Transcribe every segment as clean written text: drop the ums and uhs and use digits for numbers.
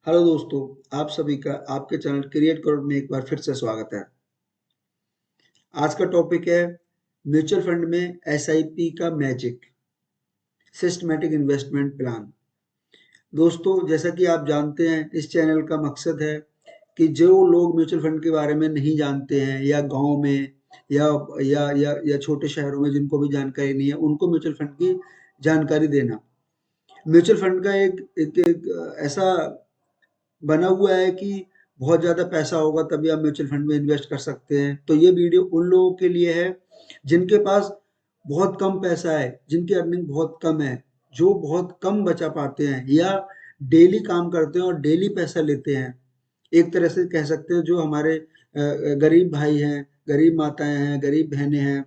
Hello दोस्तों, आप सभी का आपके चैनल क्रिएट करोड़ में एक बार फिर से स्वागत है। आज का टॉपिक है म्यूचुअल फंड में एसआईपी का मैजिक, सिस्टमैटिक इन्वेस्टमेंट प्लान। दोस्तों, जैसा कि आप जानते हैं, इस चैनल का मकसद है कि जो लोग म्यूचुअल फंड के बारे में नहीं जानते हैं या गांव में या छोटे शहरों में जिनको भी जानकारी नहीं है, उनको म्यूचुअल फंड की जानकारी देना। म्यूचुअल फंड का एक ऐसा बना हुआ है कि बहुत ज़्यादा पैसा होगा तभी आप म्यूचुअल फंड में इन्वेस्ट कर सकते हैं। तो ये वीडियो उन लोगों के लिए है जिनके पास बहुत कम पैसा है, जिनकी अर्निंग बहुत कम है, जो बहुत कम बचा पाते हैं या डेली काम करते हैं और डेली पैसा लेते हैं। एक तरह से कह सकते हैं जो हमारे गरीब भाई हैं, गरीब माताएं हैं, गरीब बहनें हैं,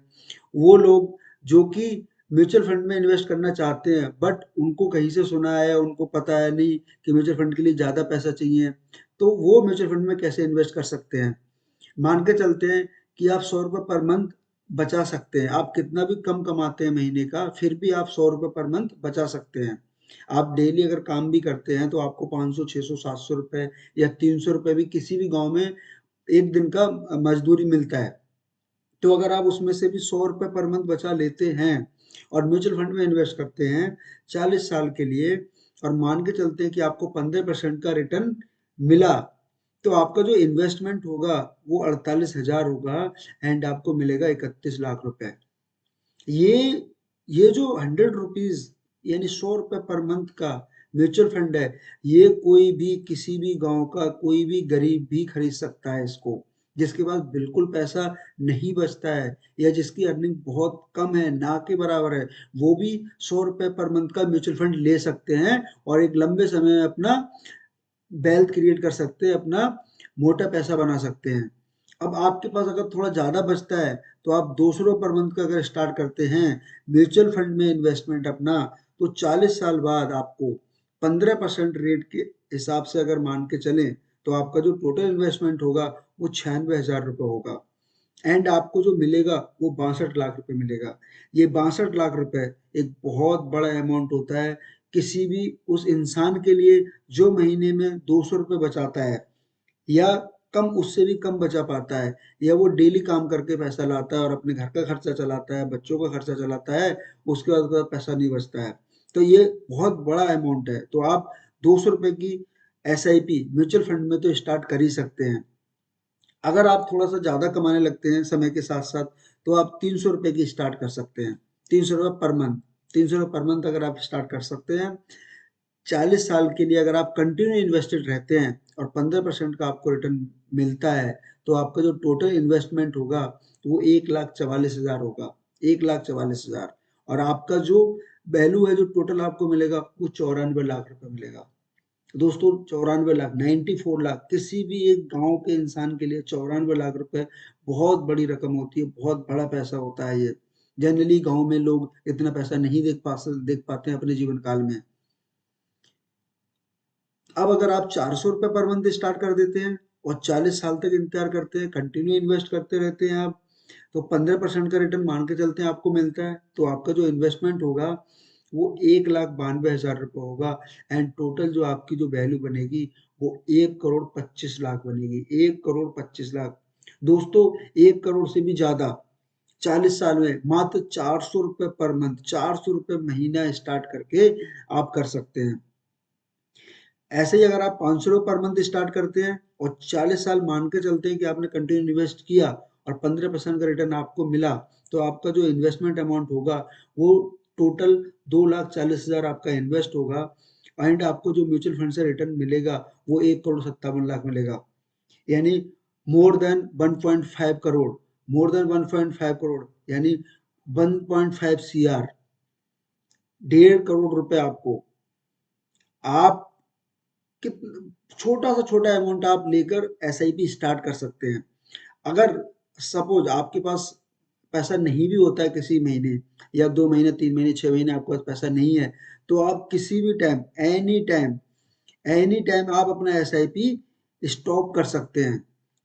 वो लोग जो कि म्यूचुअल फंड में इन्वेस्ट करना चाहते हैं बट उनको कहीं से सुना है, उनको पता है नहीं कि म्यूचुअल फंड के लिए ज़्यादा पैसा चाहिए, तो वो म्यूचुअल फंड में कैसे इन्वेस्ट कर सकते हैं। मान के चलते हैं कि आप 100 रुपये पर मंथ बचा सकते हैं। आप कितना भी कम कमाते हैं महीने का, फिर भी आप 100 रुपये पर मंथ बचा सकते हैं। आप डेली अगर काम भी करते हैं तो आपको 500, 600, 700 रुपये या 300 रुपये भी किसी भी गांव में एक दिन का मजदूरी मिलता है। तो अगर आप उसमें से भी 100 रुपये पर मंथ बचा लेते हैं और म्यूचुअल फंड में इन्वेस्ट करते हैं 40 साल के लिए, और मान के चलते हैं कि आपको 15% का रिटर्न मिला, तो आपका जो इन्वेस्टमेंट होगा वो 48,000 होगा एंड आपको मिलेगा 31 लाख रुपए। ये ये जो 100 रुपीज यानी 100 रुपये पर मंथ का म्यूचुअल फंड है, ये कोई भी किसी भी गांव का कोई भी गरीब भी खरीद सकता है इसको। जिसके पास बिल्कुल पैसा नहीं बचता है या जिसकी अर्निंग बहुत कम है, ना के बराबर है, वो भी 100 रुपये पर मंथ का म्यूचुअल फंड ले सकते हैं और एक लंबे समय में अपना वेल्थ क्रिएट कर सकते हैं, अपना मोटा पैसा बना सकते हैं। अब आपके पास अगर थोड़ा ज़्यादा बचता है तो आप 200 रुपये पर मंथ का अगर स्टार्ट करते हैं म्यूचुअल फंड में इन्वेस्टमेंट अपना, तो 40 साल बाद आपको 15% रेट के हिसाब से अगर मान के चलें तो आपका जो टोटल इन्वेस्टमेंट होगा वो 96,000 रुपये होगा एंड आपको जो मिलेगा वो 62 लाख रुपए मिलेगा। ये 62 लाख रुपए एक बहुत बड़ा अमाउंट होता है किसी भी उस इंसान के लिए जो महीने में 200 रुपये बचाता है या कम, उससे भी कम बचा पाता है, या वो डेली काम करके पैसा लाता है और अपने घर का खर्चा चलाता है, बच्चों का खर्चा चलाता है, उसके बाद उसका पैसा नहीं बचता है। तो ये बहुत बड़ा अमाउंट है। तो आप 200 रुपये की एसआईपी म्यूचुअल फंड में तो स्टार्ट कर ही सकते हैं। अगर आप थोड़ा सा ज़्यादा कमाने लगते हैं समय के साथ साथ, तो आप 300 रुपये की स्टार्ट कर सकते हैं। 300 रुपये पर मंथ, 300 रुपये पर मंथ अगर आप स्टार्ट कर सकते हैं 40 साल के लिए, अगर आप कंटिन्यू इन्वेस्टेड रहते हैं और 15% का आपको रिटर्न मिलता है, तो आपका जो टोटल इन्वेस्टमेंट होगा वो 1,44,000 होगा। 1,44,000, और आपका जो वैल्यू है, जो टोटल आपको मिलेगा वो 94 लाख रुपए मिलेगा। दोस्तों, 94 लाख, 94 लाख, किसी भी एक गांव के इंसान के लिए 94 लाख रुपए बहुत बड़ी रकम होती है, बहुत बड़ा पैसा होता है ये। जनरली गांव में लोग इतना पैसा नहीं देख पाते हैं अपने जीवन काल में। अब अगर आप 400 रुपये पर मंथ स्टार्ट कर देते हैं और 40 साल तक इंतजार करते हैं, कंटिन्यू इन्वेस्ट करते रहते हैं आप, तो 15% का रिटर्न मान के चलते हैं आपको मिलता है, तो आपका जो इन्वेस्टमेंट होगा वो 1,92,000 रुपये होगा एंड टोटल जो आपकी जो वैल्यू बनेगी वो 1,25,00,000 बनेगी। 1,25,00,000। दोस्तों, 1 करोड़ से भी ज्यादा 40 साल में मात्र 400 रुपये पर मंथ, 400 रुपये महीना स्टार्ट करके आप कर सकते हैं। ऐसे ही अगर आप 500 रुपये पर मंथ स्टार्ट करते हैं और 40 साल मान के चलते हैं कि आपने कंटिन्यू इन्वेस्ट किया और 15% का रिटर्न आपको मिला, तो आपका जो इन्वेस्टमेंट अमाउंट होगा वो टोटल 2,40,000 आपका इन्वेस्ट होगा एंड आपको जो म्यूचुअल फंड से रिटर्न मिलेगा वो 1,57 करोड़ मिलेगा। यानी more than 1.5 crore, more than 1.5 crore, यानी 1.5 सीआर, 1.5 करोड़ रुपए आपको, आप छोटा सा छोटा अमाउंट आप लेकर एसआईपी स्टार्ट कर सकते हैं। अगर सपोज आपके पास पैसा नहीं भी होता है किसी महीने या 2 महीने, 3 महीने, 6 महीने आपके पास पैसा नहीं है, तो आप किसी भी टाइम, एनी टाइम आप अपना एसआईपी स्टॉप कर सकते हैं।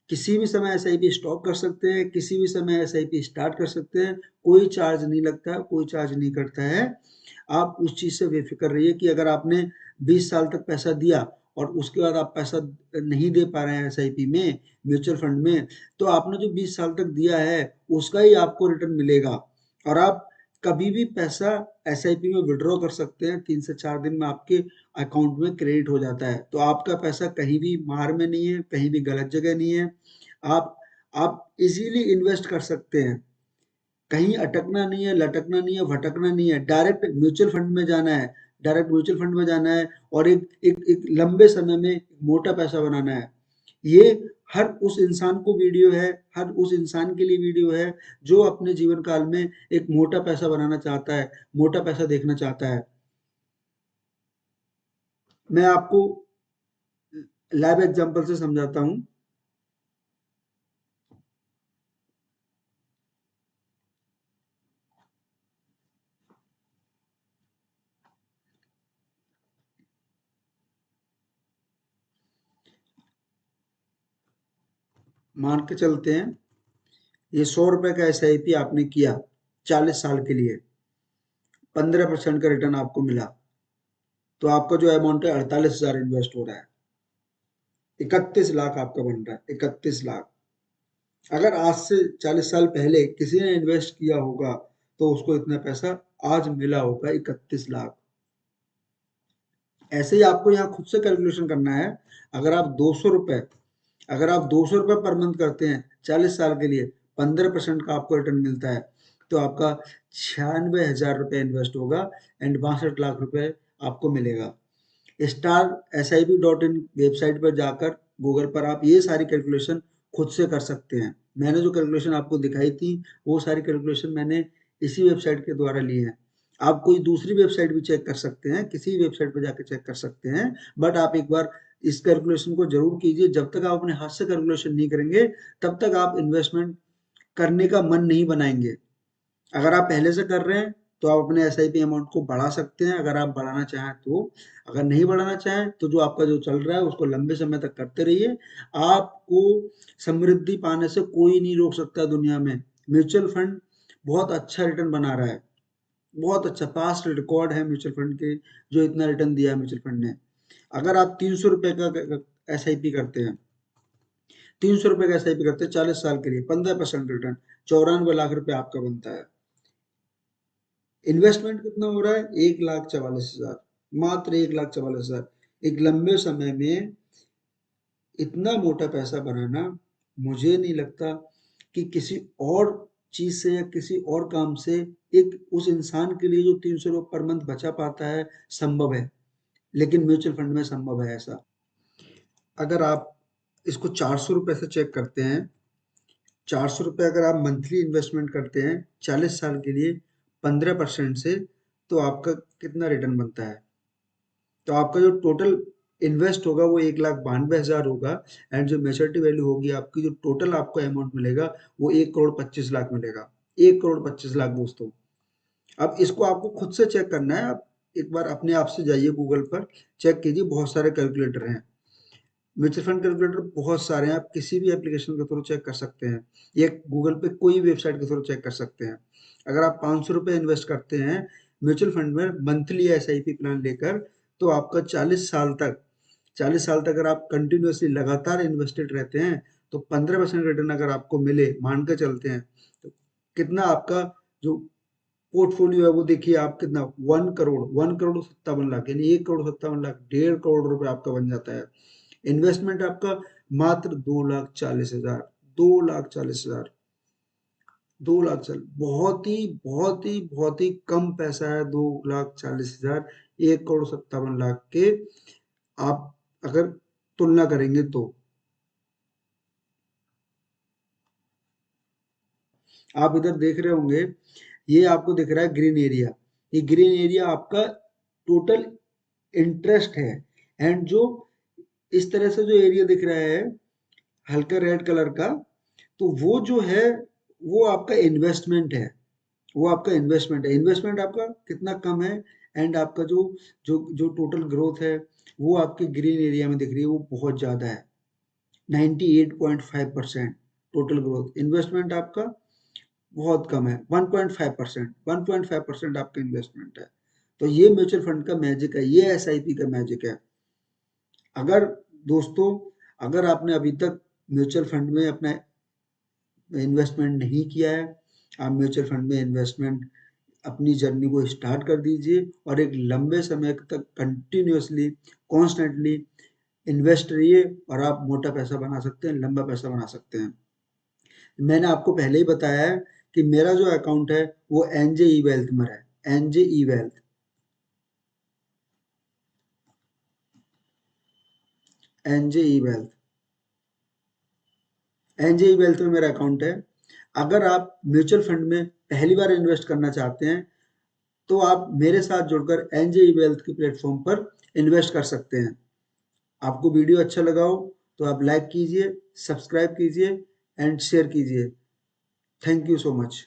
किसी भी समय एसआईपी स्टॉप कर सकते हैं, किसी भी समय एसआईपी स्टार्ट कर सकते हैं। कोई चार्ज नहीं लगता है, कोई चार्ज नहीं करता है। आप उस चीज़ से बेफिक्र रहिए कि अगर आपने 20 साल तक पैसा दिया और उसके बाद आप पैसा नहीं दे पा रहे हैं एसआईपी में, म्यूचुअल फंड में, तो आपने जो 20 साल तक दिया है उसका ही आपको रिटर्न मिलेगा। और आप कभी भी पैसा एसआईपी में विड्रॉ कर सकते हैं, 3 से 4 दिन में आपके अकाउंट में क्रेडिट हो जाता है। तो आपका पैसा कहीं भी मार में नहीं है, कहीं भी गलत जगह नहीं है। आप आप इजीली इन्वेस्ट कर सकते हैं, कहीं अटकना नहीं है, लटकना नहीं है, भटकना नहीं है। डायरेक्ट म्यूचुअल फंड में जाना है, डायरेक्ट म्यूचुअल फंड में जाना है और एक लंबे समय में मोटा पैसा बनाना है। ये हर उस इंसान को वीडियो है, हर उस इंसान के लिए वीडियो है जो अपने जीवन काल में एक मोटा पैसा बनाना चाहता है, मोटा पैसा देखना चाहता है। मैं आपको लाइव एग्जांपल से समझाता हूँ। मान के चलते हैं ये 100 रुपए का एसआईपी आपने किया 40 साल के लिए, 15% का रिटर्न आपको मिला, तो आपका जो अमाउंट है 48,000 इन्वेस्ट हो रहा है, 31 लाख आपका बन रहा है, 31 लाख। अगर आज से 40 साल पहले किसी ने इन्वेस्ट किया होगा तो उसको इतना पैसा आज मिला होगा, 31 लाख। ऐसे ही आपको यहाँ खुद से कैलकुलेशन करना है। अगर आप 200 रुपए अगर आप 200 रुपए पर मंथ करते हैं 40 साल के लिए, 15% का आपको रिटर्न मिलता है, तो आपका 96,000 रुपये इन्वेस्ट होगा एंड 62 लाख रुपए आपको मिलेगा। StarSIP.in वेबसाइट पर जाकर गूगल पर आप ये सारी कैलकुलेशन खुद से कर सकते हैं। मैंने जो कैलकुलेशन आपको दिखाई थी वो सारी कैलकुलेशन मैंने इसी वेबसाइट के द्वारा ली है। आप कोई दूसरी वेबसाइट भी चेक कर सकते हैं, किसी वेबसाइट पर जाकर चेक कर सकते हैं, बट आप एक बार इस कैलकुलेशन को जरूर कीजिए। जब तक आप अपने हाथ से कैलकुलेशन नहीं करेंगे तब तक आप इन्वेस्टमेंट करने का मन नहीं बनाएंगे। अगर आप पहले से कर रहे हैं तो आप अपने एसआईपी अमाउंट को बढ़ा सकते हैं, अगर आप बढ़ाना चाहें तो। अगर नहीं बढ़ाना चाहें तो जो आपका जो चल रहा है उसको लंबे समय तक करते रहिए। आपको समृद्धि पाने से कोई नहीं रोक सकता दुनिया में। म्यूचुअल फंड बहुत अच्छा रिटर्न बना रहा है, बहुत अच्छा पास्ट रिकॉर्ड है म्यूचुअल फंड के, जो इतना रिटर्न दिया है म्यूचुअल फंड ने। अगर आप 300 रुपए का एसआईपी करते हैं, 300 रुपए का एसआईपी करते हैं 40 साल के लिए, 15% रिटर्न, 94 लाख रुपए आपका बनता है। इन्वेस्टमेंट कितना हो रहा है? 1,44,000, मात्र 1,44,000। एक लंबे समय में इतना मोटा पैसा बनाना, मुझे नहीं लगता कि किसी और चीज से या किसी और काम से एक उस इंसान के लिए जो 300 रुपये पर मंथ बचा पाता है संभव है, लेकिन म्यूचुअल फंड में संभव है ऐसा। अगर आप इसको 400 रुपये से चेक करते हैं, 400 रुपये अगर आप मंथली इन्वेस्टमेंट करते हैं 40 साल के लिए 15% से, तो आपका कितना रिटर्न बनता है? तो आपका जो टोटल इन्वेस्ट होगा वो 1,92,000 होगा एंड जो मेच्योरिटी वैल्यू होगी आपकी, जो टोटल आपको अमाउंट मिलेगा वो 1,25,00,000 मिलेगा। 1,25,00,000 दोस्तों। अब इसको आपको खुद से चेक करना है। आप एक बार अपने आप से जाइए गूगल पर, चेक कीजिए, बहुत सारे कैलकुलेटर हैं, म्यूचुअल फंड कैलकुलेटर बहुत सारे हैं, आप किसी भी एप्लीकेशन के थ्रू चेक कर सकते हैं, ये गूगल पे कोई वेबसाइट के थ्रू चेक कर सकते हैं। अगर आप 500 रुपये इन्वेस्ट करते हैं म्यूचुअल फंड में मंथली एसआईपी प्लान लेकर, तो आपका 40 साल तक अगर आप कंटिन्यूसली लगातार इन्वेस्टेड रहते हैं तो 15% रिटर्न अगर आपको मिले, मान कर चलते हैं, तो कितना आपका जो पोर्टफोलियो है वो देखिए आप कितना, 1 करोड़ 1,57,00,000 यानी 1,57,00,000, 1.5 करोड़ रुपए आपका बन जाता है। इन्वेस्टमेंट आपका मात्र 2,40,000, 2,40,000, 2,40,000, बहुत ही कम पैसा है 2,40,000 1,57,00,000 के, आप अगर तुलना करेंगे तो। आप इधर देख रहे होंगे, ये आपको दिख रहा है ग्रीन एरिया, ये ग्रीन एरिया आपका टोटल इंटरेस्ट है। एंड जो इस तरह से जो एरिया दिख रहा है हल्का रेड कलर का, तो वो जो है वो आपका इन्वेस्टमेंट है, वो आपका इन्वेस्टमेंट है। इन्वेस्टमेंट आपका कितना कम है एंड आपका जो जो जो टोटल ग्रोथ है वो आपके ग्रीन एरिया में दिख रही है वो बहुत ज़्यादा है, 98.5% टोटल ग्रोथ। इन्वेस्टमेंट आपका बहुत कम है, 1.5%, 1.5% आपका इन्वेस्टमेंट है। तो ये म्यूचुअल फंड का मैजिक है, ये एसआईपी का मैजिक है। अगर दोस्तों, अगर आपने अभी तक म्यूचुअल फंड में अपना इन्वेस्टमेंट नहीं किया है, आप म्यूचुअल फंड में इन्वेस्टमेंट अपनी जर्नी को स्टार्ट कर दीजिए और एक लंबे समय तक कंटिन्यूअसली कॉन्स्टेंटली इन्वेस्ट रहिए और आप मोटा पैसा बना सकते हैं, लंबा पैसा बना सकते हैं। मैंने आपको पहले ही बताया है कि मेरा जो अकाउंट है वो एनजे ई वेल्थ में है, एनजे ई वेल्थ, एनजे ई वेल्थ, एनजे ई वेल्थ में मेरा अकाउंट है। अगर आप म्यूचुअल फंड में पहली बार इन्वेस्ट करना चाहते हैं तो आप मेरे साथ जुड़कर एनजे ई वेल्थ के प्लेटफॉर्म पर इन्वेस्ट कर सकते हैं। आपको वीडियो अच्छा लगा हो तो आप लाइक कीजिए, सब्सक्राइब कीजिए एंड शेयर कीजिए। Thank you so much.